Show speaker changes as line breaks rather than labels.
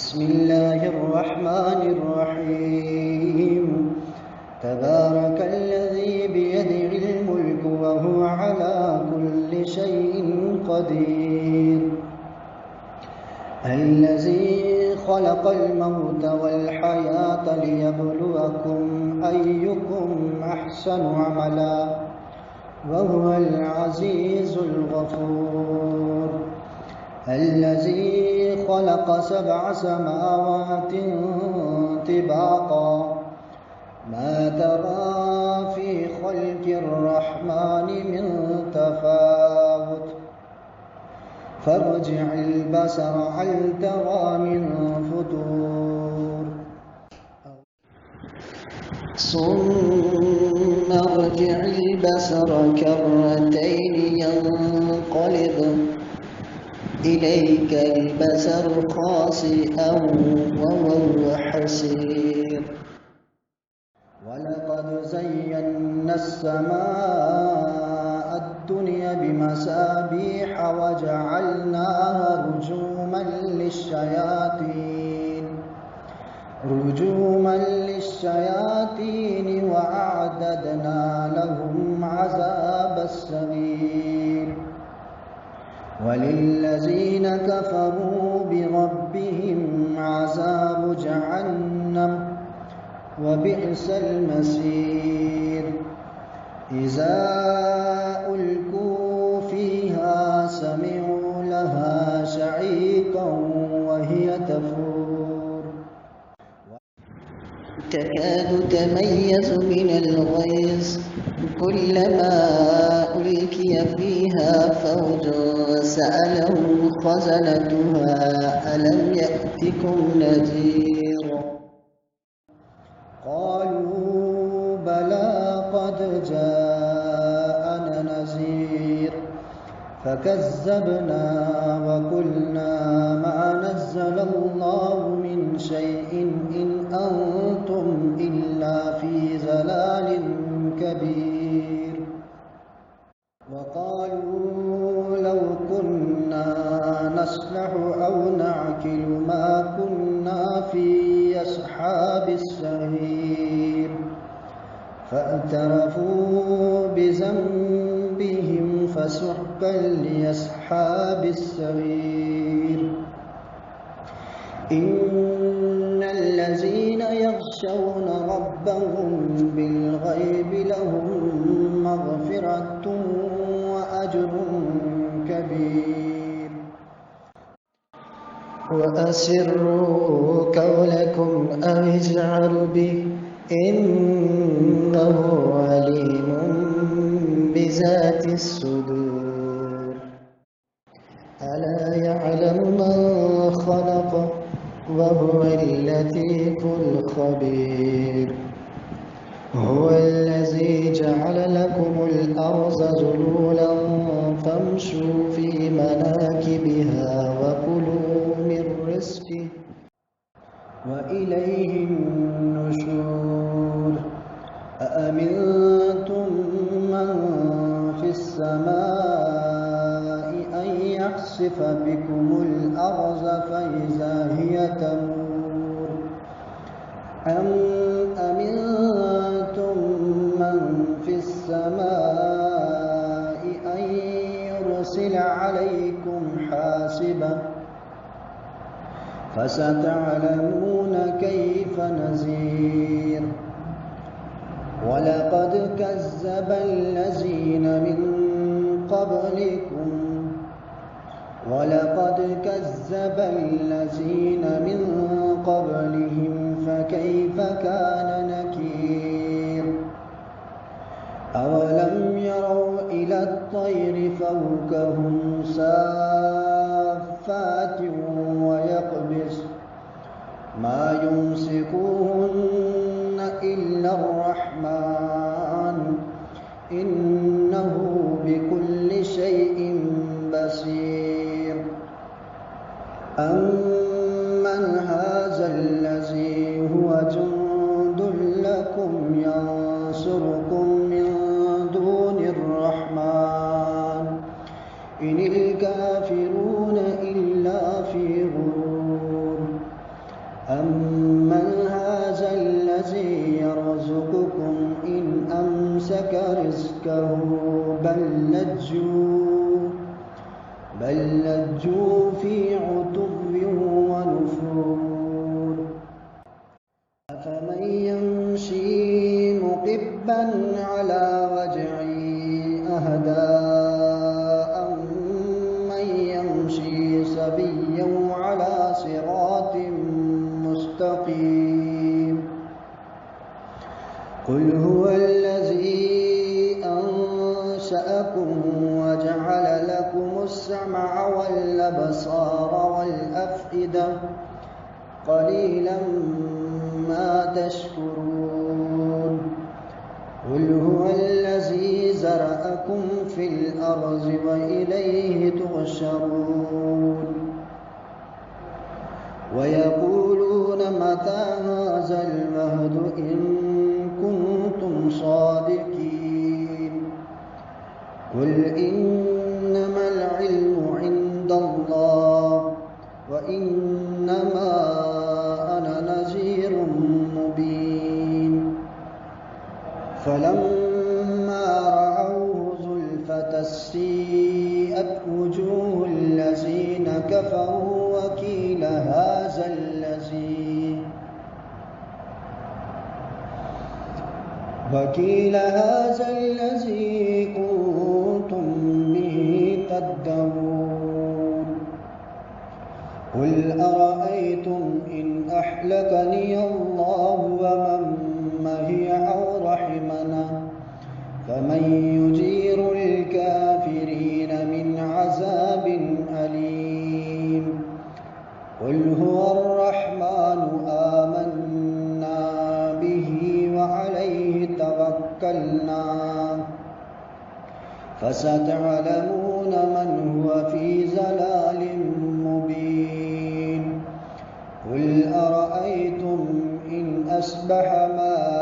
بسم الله الرحمن الرحيم تبارك الذي بيده الملك وهو على كل شيء قدير الذي خلق الموت والحياة ليبلوكم أيكم أحسن عملا وهو العزيز الغفور الذي خلق 7 سماوات طباقا ما ترى في خلق الرحمن من تفاوت فارجع البصر هل ترى من فطور ثم ارجع البصر كرتين ينقلب إليك البصر خاسئا وهو حسير ولقد زينا السماء الدنيا بمصابيح وجعلناها رجوما للشياطين وأعددنا لهم عذاب السعير وللذين كفروا بربهم عذاب جهنم وبئس المصير إذا ألقوا فيها سمعوا لها شهيقا وهي تفور تكاد تميز من الغيظ كلما ألقي فيها فوج سألهم خزنتها ألم يأتكم نذير قالوا بلى قد جاءنا نذير فكذبنا وقلنا ما نزل الله من شيء إن أنتم إلا في ضلال كبير وقالوا لو كنا نسمع أو نعقل ما كنا في أصحاب السعير فاعترفوا بذنبهم فسحقا لأصحاب السعير إن الذين يخشون ربهم بالغيب لهم مغفرة وأجر كبير وأسروا قولكم أو اجهروا به إنه عليم بذات الصدور ألا يعلم من خلق وهو اللطيف الخبير هو الذي جعل لكم الأرض ذلولا فامشوا في مناكبها وكلوا من رزقه وإليه النشور أأمنتم من في السماء أن يخسف بكم الأرض فإذا هي تمور أم أمنتم من في السماء أن يرسل عليكم حاسبا فستعلمون كيف نذير ولقد كذب الذين من قبلهم فكيف كان نكير أولم يروا إلى الطير فوقهم صافات ويقبض ما يمسكوهن إلا الرحمن إنه بكل شيء بصير أمن هذا الذي هو جند لكم ينصركم من دون الرحمن إن الكافرون إلا في غرور كذبا على وجعي أهدى أمن يمشي سويا على صراط مستقيم قل هو الذي أنشأكم وجعل لكم السمع والأبصار والأفئدة قليلا ما تشكرون قل هو الذي زرعكم في الأرض وإليه تحشرون ويقولون متى هذا الوعد إن كنتم صادقين قل إنما العلم عند الله وإنما أنا نذير مبين فلما رأوه زلفة سيئت وجوه الذين كفروا وقيل هذا الذي كنتم به تدعون قل أرأيتم إن أهلكني الله ومن معي أو رحمنا فمن يجير الكافرين من عذاب أليم قل هو الرحمن آمنا به وعليه توكلنا فستعلمون من هو في ضلال مبين قل أرأيتم إن أصبح ماؤكم